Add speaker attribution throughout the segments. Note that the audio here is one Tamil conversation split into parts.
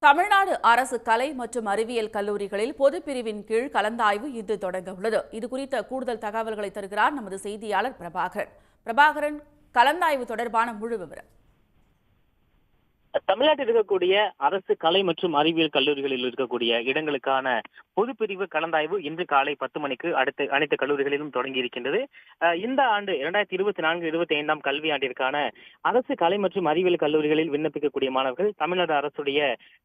Speaker 1: தமிழ்நாடு அரசு கலை மற்றும் அறிவியல் கல்லூரிகளில் பொதுப்பிரிவின் கீழ் கலந்தாய்வு இன்று தொடங்க உள்ளது. இதுகுறித்த கூடுதல் தகவல்களை தருகிறார் நமது செய்தியாளர் பிரபாகரன். கலந்தாய்வு தொடர்பான முழு விவரம்.
Speaker 2: தமிழ்நாட்டில் இருக்கக்கூடிய அரசு கலை மற்றும் அறிவியல் கல்லூரிகளில் இருக்கக்கூடிய இடங்களுக்கான பொதுப்பிரிவு கலந்தாய்வு இன்று காலை 10 மணிக்கு அனைத்து கல்லூரிகளிலும் தொடங்கி இருக்கின்றது. இந்த ஆண்டு 2024-25 கல்வியாண்டிற்கான அரசு கலை மற்றும் அறிவியல் கல்லூரிகளில் விண்ணப்பிக்கக்கூடிய மாணவர்கள் தமிழ்நாடு அரசுடைய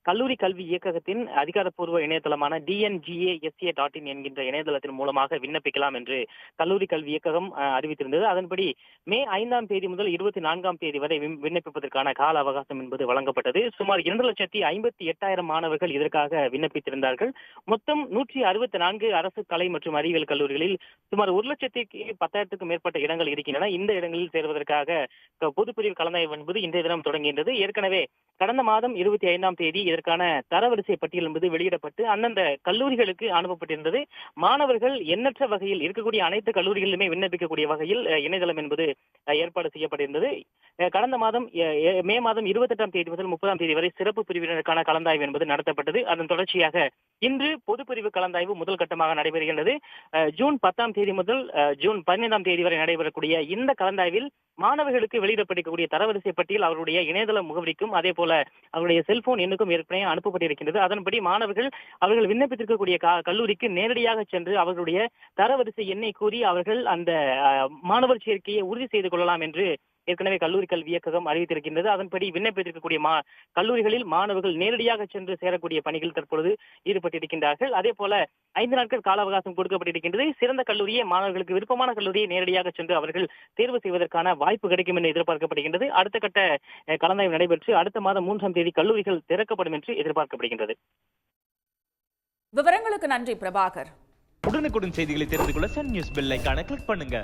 Speaker 2: கல்லூரி கல்வி இயக்ககத்தின் அதிகாரப்பூர்வ இணையதளமான dngasa.in என்கின்ற இணையதளத்தின் மூலமாக விண்ணப்பிக்கலாம் என்று கல்லூரி கல்வி இயக்ககம் அறிவித்திருந்தது. அதன்படி மே 5ஆம் தேதி முதல் 24ஆம் தேதி வரை விண்ணப்பிப்பதற்கான கால அவகாசம் என்பது வழங்கப்பட்டது. சுமார் 2,58,000 மாணவர்கள் இதற்காக விண்ணப்பித்திருந்தார்கள். மொத்தம் 164 அரசு கலை மற்றும் அறிவியல் கல்லூரிகளில் சுமார் 1,10,000க்கும் மேற்பட்ட இடங்கள் இருக்கின்றன. இந்த இடங்களில் சேர்வதற்காக பொதுப்பிரிவு கலந்தாய்வு என்பது இன்றைய தினம் தொடங்குகின்றது. ஏற்கனவே கடந்த மாதம் 25ஆம் தேதி இதற்கான தரவரிசை பட்டியல் என்பது வெளியிடப்பட்டு அந்தந்த கல்லூரிகளுக்கு அனுப்பப்பட்டிருந்தது. மாணவர்கள் எண்ணற்ற வகையில் இருக்கக்கூடிய அனைத்து கல்லூரிகளிலுமே விண்ணப்பிக்கக்கூடிய வகையில் இணையதளம் என்பது ஏற்பாடு செய்யப்பட்டிருந்தது. கடந்த மாதம் மே மாதம் 28ஆம் தேதி முதல் 30ஆம் தேதி வரை சிறப்பு பிரிவினருக்கான கலந்தாய்வு என்பது நடத்தப்பட்டது. அதன் தொடர்ச்சியாக இன்று பொதுப்பிரிவு கலந்தாய்வு முதல் கட்டமாக நடைபெறுகின்றது. ஜூன் 10ஆம் தேதி முதல் ஜூன் 15ஆம் தேதி வரை நடைபெறக்கூடிய இந்த கலந்தாய்வில் மாணவர்களுக்கு வெளியிடப்பட்டிருக்கக்கூடிய தரவரிசை பட்டியல் அவருடைய இணையதள முகவரிக்கும் அதே போல அவருடைய செல்போன் எண்ணுக்கும் ஏற்கனவே அனுப்பப்பட்டிருக்கின்றது. அதன்படி அவர்கள் விண்ணப்பித்திருக்கக்கூடிய கல்லூரிக்கு நேரடியாக சென்று அவர்களுடைய தரவரிசை எண்ணை கூறி அவர்கள் அந்த மாணவர் சேர்க்கையை உறுதி செய்து கொள்ளலாம் என்று ஏற்கனவே கல்லூரி கல்வி இயக்ககம் அறிவித்திருக்கின்றது. அதன்படி விண்ணப்பித்திருக்கக்கூடிய கல்லூரிகளில் மாணவர்கள் நேரடியாக சென்று சேரக்கூடிய பணிகள் தற்பொழுது ஈடுபட்டிருக்கின்றார்கள். அதே போல 5 நாட்கள் கால அவகாசம் கொடுக்கப்பட்டிருக்கின்றது. சிறந்த கல்லூரியை மாணவர்களுக்கு விருப்பமான கல்லூரியை நேரடியாக சென்று அவர்கள் தேர்வு செய்வதற்கான வாய்ப்பு கிடைக்கும் என்று எதிர்பார்க்கப்படுகின்றது. அடுத்த கட்ட கலந்தாய்வு நடைபெற்று அடுத்த மாதம் 3ஆம் தேதி கல்லூரிகள் திறக்கப்படும் என்று எதிர்பார்க்கப்படுகின்றது.
Speaker 1: விவரங்களுக்கு நன்றி பிரபாகர்.
Speaker 3: உடனுக்குடன் செய்திகளை தெரிந்து கொள்ள சன் நியூஸ் பெல் ஐகானை கிளிக் பண்ணுங்க.